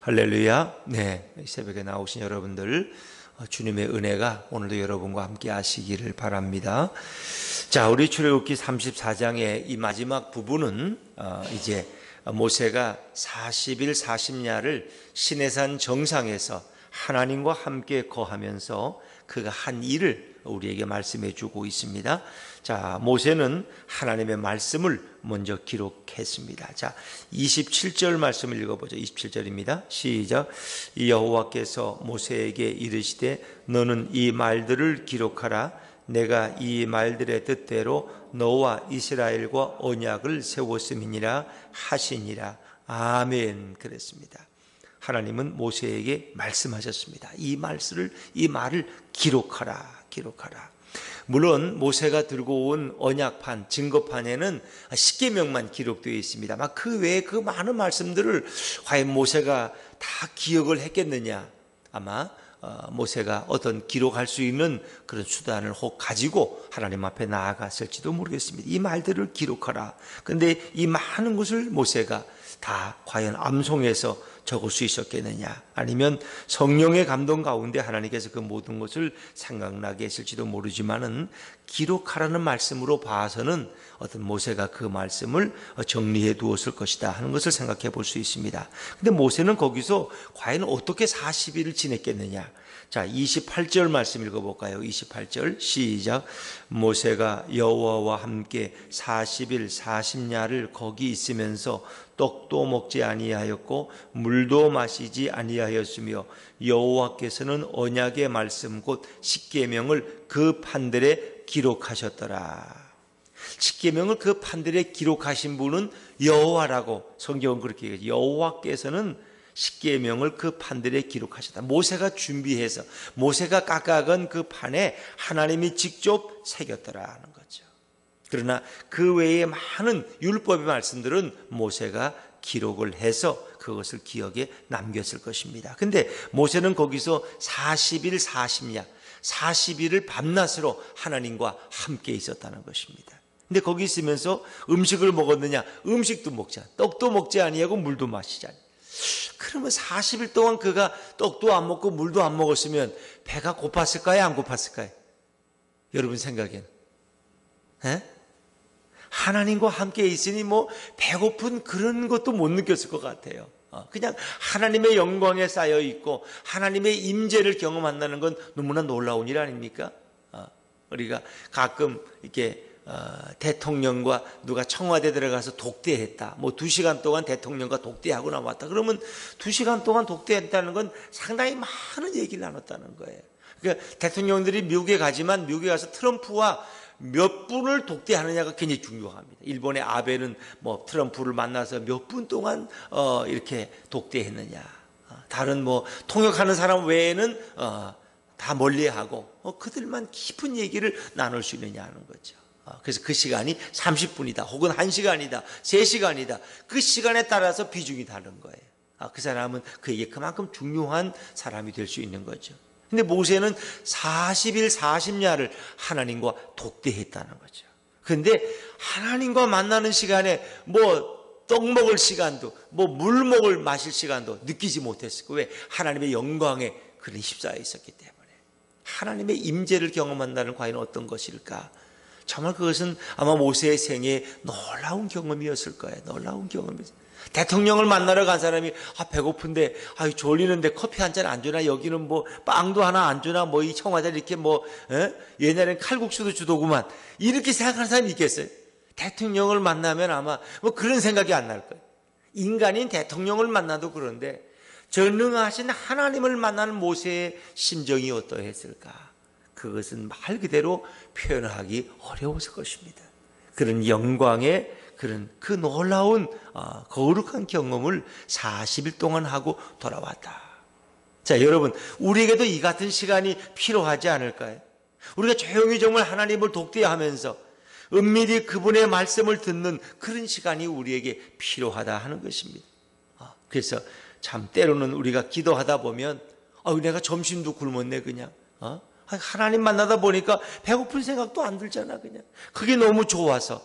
할렐루야. 네, 새벽에 나오신 여러분들, 주님의 은혜가 오늘도 여러분과 함께 하시기를 바랍니다. 자, 우리 출애굽기 34장의 이 마지막 부분은 이제 모세가 40일 40야를 시내산 정상에서 하나님과 함께 거하면서 그가 한 일을 우리에게 말씀해 주고 있습니다. 자, 모세는 하나님의 말씀을 먼저 기록했습니다. 자, 27절 말씀을 읽어보죠. 27절입니다. 시작. 여호와께서 모세에게 이르시되 너는 이 말들을 기록하라. 내가 이 말들의 뜻대로 너와 이스라엘과 언약을 세웠음이니라 하시니라. 아멘. 그랬습니다. 하나님은 모세에게 말씀하셨습니다. 이 말을 기록하라. 물론 모세가 들고 온 언약판, 증거판에는 십계명만 기록되어 있습니다. 아마 그 외에 그 많은 말씀들을 과연 모세가 다 기억을 했겠느냐? 아마 모세가 어떤 기록할 수 있는 그런 수단을 혹 가지고 하나님 앞에 나아갔을지도 모르겠습니다. 이 말들을 기록하라. 그런데 이 많은 것을 모세가 다 과연 암송해서 적을 수 있었겠느냐? 아니면 성령의 감동 가운데 하나님께서 그 모든 것을 생각나게 했을지도 모르지만은 기록하라는 말씀으로 봐서는 어떤 모세가 그 말씀을 정리해 두었을 것이다 하는 것을 생각해 볼 수 있습니다. 근데 모세는 거기서 과연 어떻게 40일을 지냈겠느냐? 자, 28절 말씀 읽어볼까요? 28절 시작. 모세가 여호와와 함께 40일 40야를 거기 있으면서 떡도 먹지 아니하였고 물도 마시지 아니하였으며 여호와께서는 언약의 말씀 곧 십계명을 그 판들에 기록하셨더라. 십계명을 그 판들에 기록하신 분은 여호와라고 성경은 그렇게 얘기해요. 여호와께서는 십계명을 그 판들에 기록하셨다. 모세가 준비해서 모세가 깎아간 그 판에 하나님이 직접 새겼더라 하는 거죠. 그러나 그 외에 많은 율법의 말씀들은 모세가 기록을 해서 그것을 기억에 남겼을 것입니다. 근데 모세는 거기서 40일 40야 40일을 밤낮으로 하나님과 함께 있었다는 것입니다. 근데 거기 있으면서 음식을 먹었느냐? 음식도 먹지 않아. 떡도 먹지 아니하고 물도 마시지 않아. 그러면 40일 동안 그가 떡도 안 먹고 물도 안 먹었으면 배가 고팠을까요? 안 고팠을까요? 여러분 생각에는? 에? 하나님과 함께 있으니 뭐 배고픈 그런 것도 못 느꼈을 것 같아요. 그냥 하나님의 영광에 쌓여 있고 하나님의 임재를 경험한다는 건 너무나 놀라운 일 아닙니까? 우리가 가끔 이렇게 대통령과 누가 청와대 들어가서 독대했다. 뭐 2시간 동안 대통령과 독대하고 나왔다. 그러면 2시간 동안 독대했다는 건 상당히 많은 얘기를 나눴다는 거예요. 그러니까 대통령들이 미국에 가지만 미국에 가서 트럼프와 몇 분을 독대하느냐가 굉장히 중요합니다. 일본의 아베는 뭐 트럼프를 만나서 몇 분 동안 이렇게 독대했느냐. 다른 뭐 통역하는 사람 외에는 다 멀리하고 그들만 깊은 얘기를 나눌 수 있느냐 하는 거죠. 그래서 그 시간이 30분이다 혹은 1시간이다 3시간이다 그 시간에 따라서 비중이 다른 거예요. 그 사람은 그에게 그만큼 중요한 사람이 될 수 있는 거죠. 근데 모세는 40일 40야를 하나님과 독대했다는 거죠. 그런데 하나님과 만나는 시간에 뭐 떡 먹을 시간도 뭐 물 마실 시간도 느끼지 못했을 거예요. 왜? 하나님의 영광에 그런 휩싸여 있었기 때문에. 하나님의 임재를 경험한다는 과연 어떤 것일까? 정말 그것은 아마 모세의 생애에 놀라운 경험이었을 거예요. 놀라운 경험이었어요. 대통령을 만나러 간 사람이 배고픈데 졸리는데 커피 한 잔 안 주나? 여기는 뭐 빵도 하나 안 주나? 뭐 이 청와대 이렇게 뭐 옛날엔 칼국수도 주더구만. 이렇게 생각하는 사람이 있겠어요? 대통령을 만나면 아마 뭐 그런 생각이 안 날 거예요. 인간인 대통령을 만나도 그런데 전능하신 하나님을 만나는 모세의 심정이 어떠했을까? 그것은 말 그대로 표현하기 어려웠을 것입니다. 그런 영광의 그 놀라운 거룩한 경험을 40일 동안 하고 돌아왔다. 자, 여러분, 우리에게도 이 같은 시간이 필요하지 않을까요? 우리가 조용히 정말 하나님을 독대하면서 은밀히 그분의 말씀을 듣는 그런 시간이 우리에게 필요하다 하는 것입니다. 그래서 참 때로는 우리가 기도하다 보면 내가 점심도 굶었네 그냥. 하나님 만나다 보니까 배고픈 생각도 안 들잖아 그냥. 그게 너무 좋아서.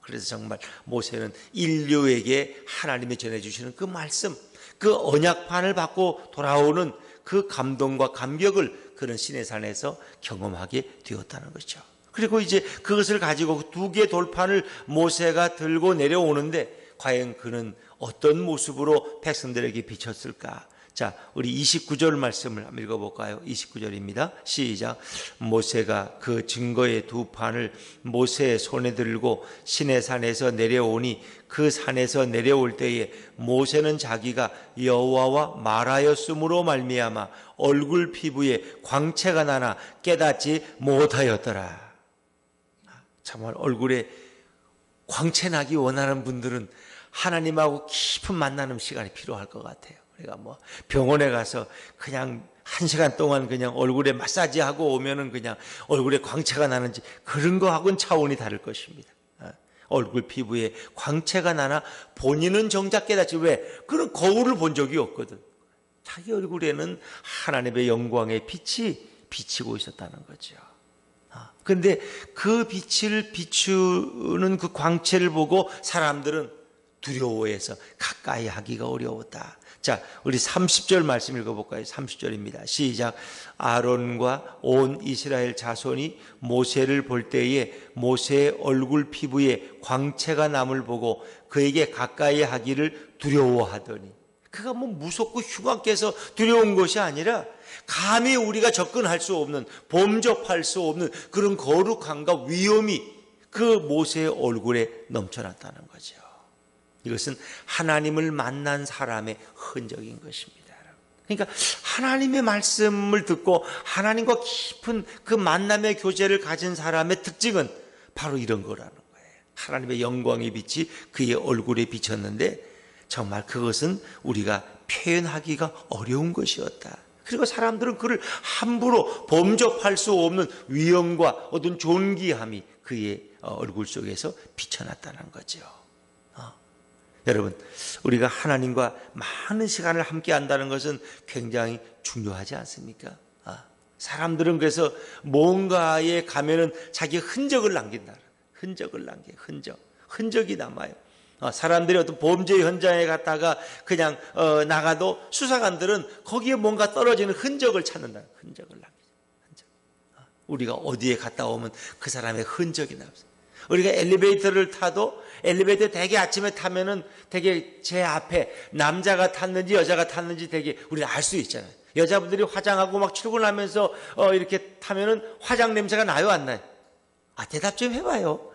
그래서 정말 모세는 인류에게 하나님이 전해주시는 그 말씀, 그 언약판을 받고 돌아오는 그 감동과 감격을 그런 시내산에서 경험하게 되었다는 거죠. 그리고 이제 그것을 가지고 두 개의 돌판을 모세가 들고 내려오는데 과연 그는 어떤 모습으로 백성들에게 비쳤을까? 자, 우리 29절 말씀을 한번 읽어볼까요? 29절입니다. 시작. 모세가 그 증거의 두 판을 모세의 손에 들고 시내산에서 내려오니 그 산에서 내려올 때에 모세는 자기가 여호와와 말하였으므로 말미암아 얼굴 피부에 광채가 나나 깨닫지 못하였더라. 정말 얼굴에 광채 나기 원하는 분들은 하나님하고 깊은 만나는 시간이 필요할 것 같아요. 우리가 뭐 병원에 가서 그냥 1시간 동안 그냥 얼굴에 마사지하고 오면은 그냥 얼굴에 광채가 나는지 그런 거하고는 차원이 다를 것입니다. 얼굴 피부에 광채가 나나 본인은 정작 깨닫지. 왜? 그런 거울을 본 적이 없거든. 자기 얼굴에는 하나님의 영광의 빛이 비치고 있었다는 거죠. 그런데 그 빛을 비추는 그 광채를 보고 사람들은 두려워해서 가까이 하기가 어려웠다. 자, 우리 30절 말씀 읽어볼까요? 30절입니다. 시작. 아론과 온 이스라엘 자손이 모세를 볼 때에 모세의 얼굴 피부에 광채가 남을 보고 그에게 가까이 하기를 두려워하더니, 그가 뭐 무섭고 흉악해서 두려운 것이 아니라 감히 우리가 접근할 수 없는, 범접할 수 없는 그런 거룩함과 위험이 그 모세의 얼굴에 넘쳐났다는 거죠. 이것은 하나님을 만난 사람의 흔적인 것입니다. 그러니까 하나님의 말씀을 듣고 하나님과 깊은 그 만남의 교제를 가진 사람의 특징은 바로 이런 거라는 거예요. 하나님의 영광의 빛이 그의 얼굴에 비쳤는데 정말 그것은 우리가 표현하기가 어려운 것이었다. 그리고 사람들은 그를 함부로 범접할 수 없는 위엄과 어떤 존귀함이 그의 얼굴 속에서 비쳐났다는 거죠. 여러분, 우리가 하나님과 많은 시간을 함께 한다는 것은 굉장히 중요하지 않습니까? 사람들은 그래서 뭔가에 가면은 자기 흔적을 남긴다. 흔적을 남겨, 흔적이 남아요. 사람들이 어떤 범죄 현장에 갔다가 그냥 나가도 수사관들은 거기에 뭔가 떨어지는 흔적을 찾는다. 흔적을 남기죠. 우리가 어디에 갔다 오면 그 사람의 흔적이 남습니다. 우리가 엘리베이터를 타도 엘리베이터 되게 아침에 타면은 되게 제 앞에 남자가 탔는지 여자가 탔는지 되게 우리는 알 수 있잖아요. 여자분들이 화장하고 막 출근하면서 이렇게 타면은 화장 냄새가 나요, 안 나요? 대답 좀 해봐요.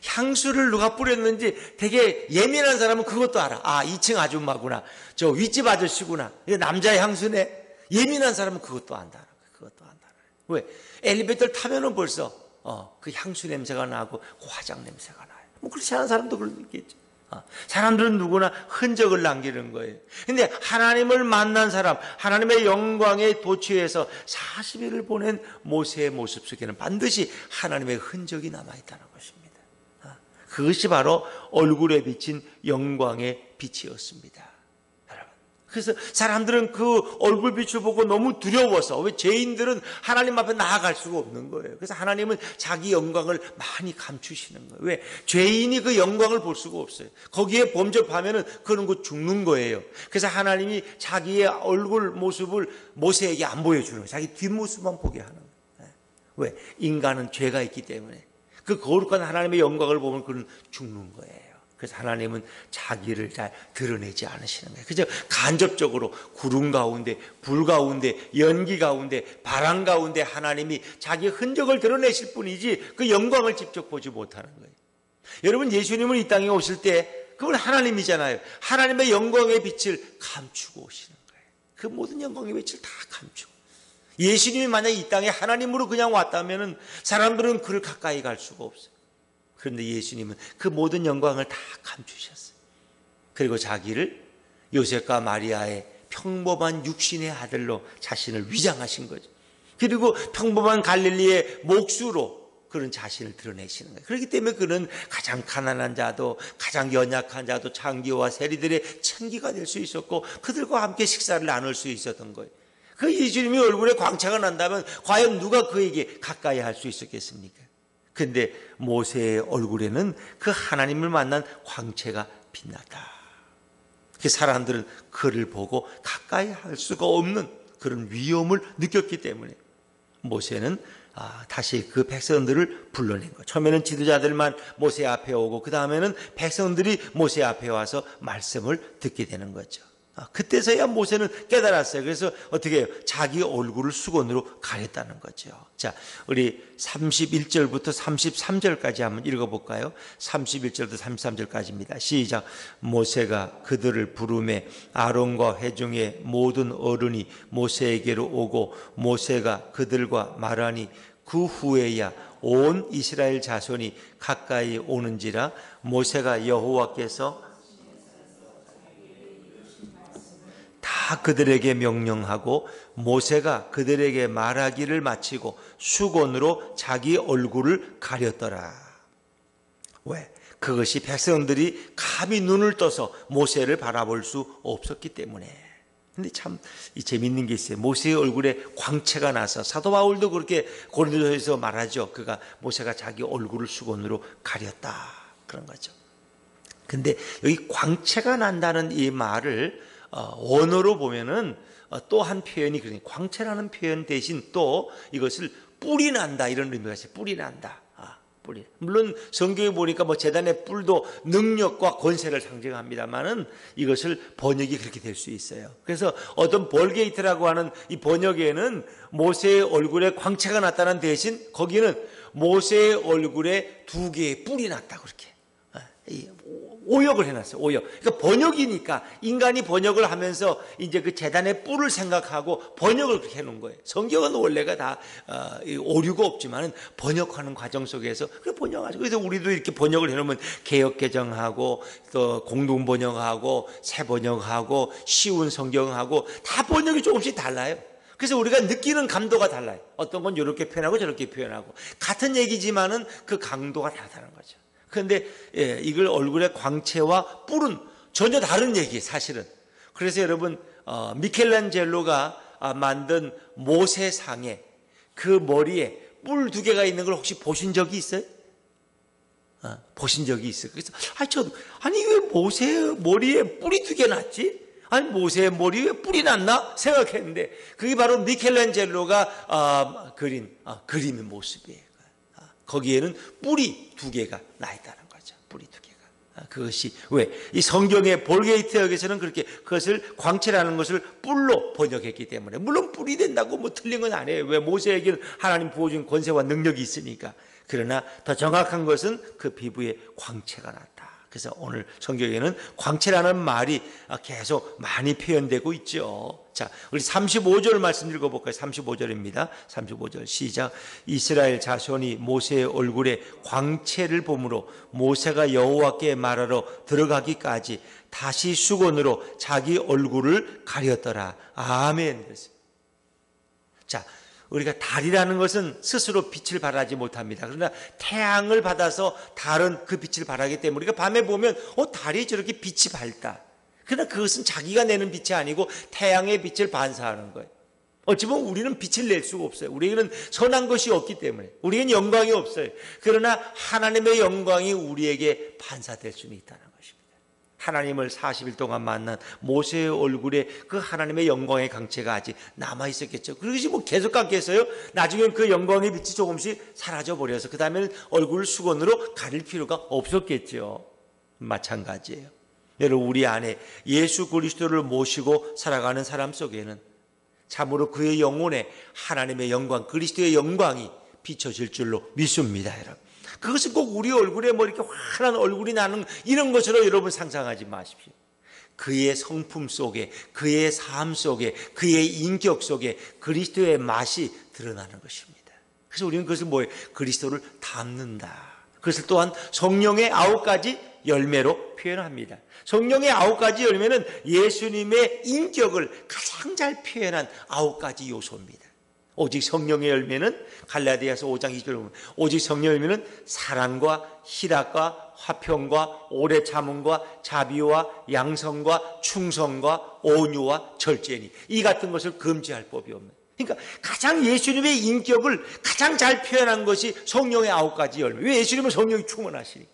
향수를 누가 뿌렸는지 되게 예민한 사람은 그것도 알아. 2층 아줌마구나. 저 윗집 아저씨구나. 이거 남자의 향수네. 예민한 사람은 그것도 안다. 왜? 엘리베이터를 타면은 벌써 그 향수 냄새가 나고 화장 냄새가 나요. 뭐 그렇지 않은 사람도 그러겠죠. 사람들은 누구나 흔적을 남기는 거예요. 근데 하나님을 만난 사람, 하나님의 영광에 도취해서 40일을 보낸 모세의 모습 속에는 반드시 하나님의 흔적이 남아있다는 것입니다. 그것이 바로 얼굴에 비친 영광의 빛이었습니다. 그래서 사람들은 그 얼굴빛을 보고 너무 두려워서, 왜 죄인들은 하나님 앞에 나아갈 수가 없는 거예요. 그래서 하나님은 자기 영광을 많이 감추시는 거예요. 왜? 죄인이 그 영광을 볼 수가 없어요. 거기에 범접하면은 그런 거 죽는 거예요. 그래서 하나님이 자기의 얼굴 모습을 모세에게 안 보여주는 거예요. 자기 뒷모습만 보게 하는 거예요. 왜? 인간은 죄가 있기 때문에 그 거룩한 하나님의 영광을 보면 그는 죽는 거예요. 그래서 하나님은 자기를 잘 드러내지 않으시는 거예요. 그저 간접적으로 구름 가운데, 불 가운데, 연기 가운데, 바람 가운데 하나님이 자기 흔적을 드러내실 뿐이지 그 영광을 직접 보지 못하는 거예요. 여러분, 예수님은 이 땅에 오실 때 그건 하나님이잖아요. 하나님의 영광의 빛을 감추고 오시는 거예요. 그 모든 영광의 빛을 다 감추고. 예수님이 만약 이 땅에 하나님으로 그냥 왔다면 사람들은 그를 가까이 갈 수가 없어요. 그런데 예수님은 그 모든 영광을 다 감추셨어요. 그리고 자기를 요셉과 마리아의 평범한 육신의 아들로 자신을 위장하신 거죠. 그리고 평범한 갈릴리의 목수로 그런 자신을 드러내시는 거예요. 그렇기 때문에 그는 가장 가난한 자도, 가장 연약한 자도 창기와 세리들의 청기가 될 수 있었고 그들과 함께 식사를 나눌 수 있었던 거예요. 그 예수님이 얼굴에 광채가 난다면 과연 누가 그에게 가까이 할 수 있었겠습니까? 근데 모세의 얼굴에는 그 하나님을 만난 광채가 빛났다. 그 사람들은 그를 보고 가까이 할 수가 없는 그런 위험을 느꼈기 때문에 모세는 다시 그 백성들을 불러낸 거예요. 처음에는 지도자들만 모세 앞에 오고 그 다음에는 백성들이 모세 앞에 와서 말씀을 듣게 되는 거죠. 그때서야 모세는 깨달았어요. 그래서 어떻게 해요? 자기 얼굴을 수건으로 가렸다는 거죠. 자, 우리 31절부터 33절까지 한번 읽어볼까요? 31절부터 33절까지입니다. 시작. 모세가 그들을 부르매 아론과 회중의 모든 어른이 모세에게로 오고 모세가 그들과 말하니 그 후에야 온 이스라엘 자손이 가까이 오는지라 모세가 여호와께서 다 그들에게 명령하고 모세가 그들에게 말하기를 마치고 수건으로 자기 얼굴을 가렸더라. 왜? 그것이 백성들이 감히 눈을 떠서 모세를 바라볼 수 없었기 때문에. 근데 참 재밌는 게 있어요. 모세의 얼굴에 광채가 나서 사도 바울도 그렇게 고린도서에서 말하죠. 그가 모세가 자기 얼굴을 수건으로 가렸다. 그런 거죠. 근데 여기 광채가 난다는 이 말을 원어로 보면은 또 한 표현이 그러니 광채라는 표현 대신 또 이것을 뿔이 난다 이런 의미가 있어요. 뿔이 난다. 뿔이. 물론 성경에 보니까 뭐 제단의 뿔도 능력과 권세를 상징합니다만은 이것을 번역이 그렇게 될 수 있어요. 그래서 어떤 벌게이트라고 하는 이 번역에는 모세의 얼굴에 광채가 났다는 대신 거기는 모세의 얼굴에 두 개의 뿔이 났다 그렇게. 오역을 해놨어요. 오역. 그러니까 번역이니까 인간이 번역을 하면서 이제 그 재단의 뿔을 생각하고 번역을 그렇게 해놓은 거예요. 성경은 원래가 다 오류가 없지만은 번역하는 과정 속에서 그 번역하죠. 그래서 우리도 이렇게 번역을 해놓으면 개역 개정하고 또 공동 번역하고 새 번역하고 쉬운 성경하고 다 번역이 조금씩 달라요. 그래서 우리가 느끼는 감도가 달라요. 어떤 건 이렇게 표현하고 저렇게 표현하고 같은 얘기지만은 그 강도가 다르다는 거죠. 그런데 이걸 얼굴의 광채와 뿔은 전혀 다른 얘기예요, 사실은. 그래서 여러분 미켈란젤로가 만든 모세상에 그 머리에 뿔 두 개가 있는 걸 혹시 보신 적이 있어요? 보신 적이 있어요. 그래서 아니 왜 모세 머리에 뿔이 두 개 났지? 아니 모세의 머리에 뿔이 났나 생각했는데 그게 바로 미켈란젤로가 그린 그림의 모습이에요. 거기에는 뿔이 두 개가 나 있다는 거죠. 뿔이 두 개가. 그것이 왜? 이 성경의 볼게이트 역에서는 그렇게 그것을 광채라는 것을 뿔로 번역했기 때문에 물론 뿔이 된다고 뭐 틀린 건 아니에요. 왜? 모세에게는 하나님 부어준 권세와 능력이 있으니까. 그러나 더 정확한 것은 그 피부에 광채가 났다. 그래서 오늘 성경에는 광채라는 말이 계속 많이 표현되고 있죠. 자, 우리 35절 말씀 읽어볼까요? 35절입니다. 35절 시작. 이스라엘 자손이 모세의 얼굴에 광채를 보므로 모세가 여호와께 말하러 들어가기까지 다시 수건으로 자기 얼굴을 가렸더라. 아멘. 자, 우리가 달이라는 것은 스스로 빛을 발하지 못합니다. 그러나 태양을 받아서 달은 그 빛을 발하기 때문에 우리가 밤에 보면 달이 저렇게 빛이 밝다. 그러나 그것은 자기가 내는 빛이 아니고 태양의 빛을 반사하는 거예요. 어찌 보면 우리는 빛을 낼 수가 없어요. 우리에게는 선한 것이 없기 때문에 우리에게는 영광이 없어요. 그러나 하나님의 영광이 우리에게 반사될 수는 있다는 것입니다. 하나님을 40일 동안 만난 모세의 얼굴에 그 하나님의 영광의 광채가 아직 남아있었겠죠. 그것이 뭐 계속 갔겠어요? 나중엔 그 영광의 빛이 조금씩 사라져버려서 그 다음에는 얼굴 수건으로 가릴 필요가 없었겠죠. 마찬가지예요. 여러분 우리 안에 예수 그리스도를 모시고 살아가는 사람 속에는 참으로 그의 영혼에 하나님의 영광, 그리스도의 영광이 비춰질 줄로 믿습니다. 여러분 그것은 꼭 우리 얼굴에 뭐 이렇게 환한 얼굴이 나는 이런 것으로 여러분 상상하지 마십시오. 그의 성품 속에, 그의 삶 속에, 그의 인격 속에 그리스도의 맛이 드러나는 것입니다. 그래서 우리는 그것을 뭐예요? 그리스도를 닮는다. 그것을 또한 성령의 9가지 열매로 표현합니다. 성령의 9가지 열매는 예수님의 인격을 가장 잘 표현한 9가지 요소입니다. 오직 성령의 열매는 갈라디아서 5장 20절에 보면 오직 성령의 열매는 사랑과 희락과 화평과 오래 참음과 자비와 양성과 충성과 온유와 절제니 이 같은 것을 금지할 법이 없는. 그러니까 가장 예수님의 인격을 가장 잘 표현한 것이 성령의 9가지 열매. 왜? 예수님은 성령이 충만하시니까.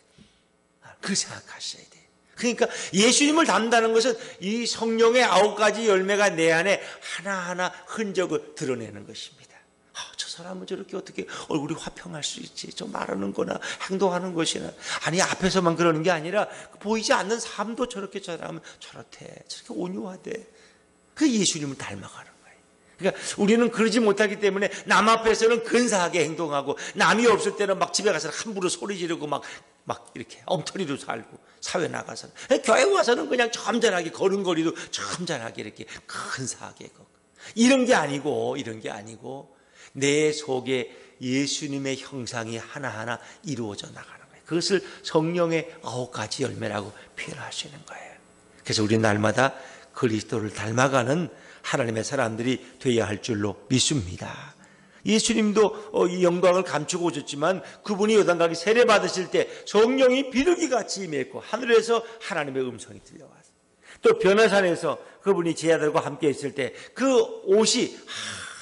그 생각하셔야 돼요. 그러니까 예수님을 닮는다는 것은 이 성령의 9가지 열매가 내 안에 하나하나 흔적을 드러내는 것입니다. 저 사람은 저렇게 어떻게 얼굴이 화평할 수 있지? 저 말하는 거나 행동하는 것이나. 아니, 앞에서만 그러는 게 아니라 보이지 않는 삶도 저렇게 저 사람은 저렇대. 저렇게 온유하대. 그 예수님을 닮아가는 거예요. 그러니까 우리는 그러지 못하기 때문에 남 앞에서는 근사하게 행동하고 남이 없을 때는 막 집에 가서 함부로 소리 지르고 막 이렇게 엉터리로 살고 사회 나가서는. 교회 와서는 그냥 점잖하게 걸음걸이도 점잖하게 이렇게 근사하게 걷고. 이런 게 아니고 내 속에 예수님의 형상이 하나하나 이루어져 나가는 거예요. 그것을 성령의 9가지 열매라고 표현하시는 거예요. 그래서 우리 날마다 그리스도를 닮아가는 하나님의 사람들이 되어야 할 줄로 믿습니다. 예수님도 이 영광을 감추고 오셨지만 그분이 요단강에 세례 받으실 때 성령이 비둘기같이 임했고 하늘에서 하나님의 음성이 들려왔어요. 또 변화산에서 그분이 제자들과 함께 있을 때 그 옷이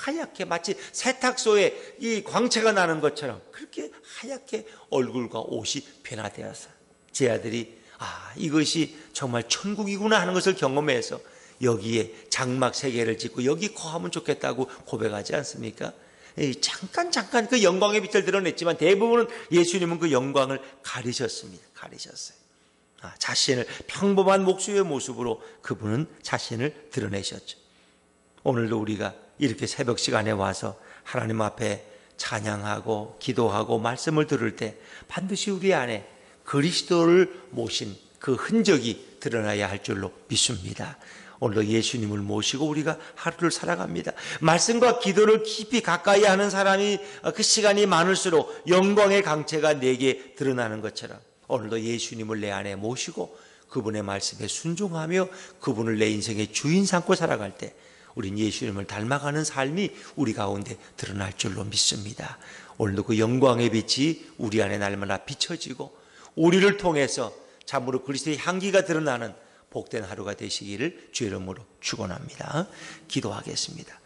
하얗게 마치 세탁소에 이 광채가 나는 것처럼 그렇게 하얗게 얼굴과 옷이 변화되어서 제자들이 이것이 정말 천국이구나 하는 것을 경험해서 여기에 장막 3개를 짓고 여기 거하면 좋겠다고 고백하지 않습니까? 잠깐 그 영광의 빛을 드러냈지만 대부분은 예수님은 그 영광을 가리셨습니다. 가리셨어요. 자신을 평범한 목수의 모습으로 그분은 자신을 드러내셨죠. 오늘도 우리가 이렇게 새벽 시간에 와서 하나님 앞에 찬양하고 기도하고 말씀을 들을 때 반드시 우리 안에 그리스도를 모신 그 흔적이 드러나야 할 줄로 믿습니다. 오늘도 예수님을 모시고 우리가 하루를 살아갑니다. 말씀과 기도를 깊이 가까이 하는 사람이 그 시간이 많을수록 영광의 강체가 내게 드러나는 것처럼 오늘도 예수님을 내 안에 모시고 그분의 말씀에 순종하며 그분을 내 인생의 주인 삼고 살아갈 때 우린 예수님을 닮아가는 삶이 우리 가운데 드러날 줄로 믿습니다. 오늘도 그 영광의 빛이 우리 안에 날마다 비춰지고 우리를 통해서 참으로 그리스도의 향기가 드러나는 복된 하루가 되시기를 주의 이름으로 축원합니다. 기도하겠습니다.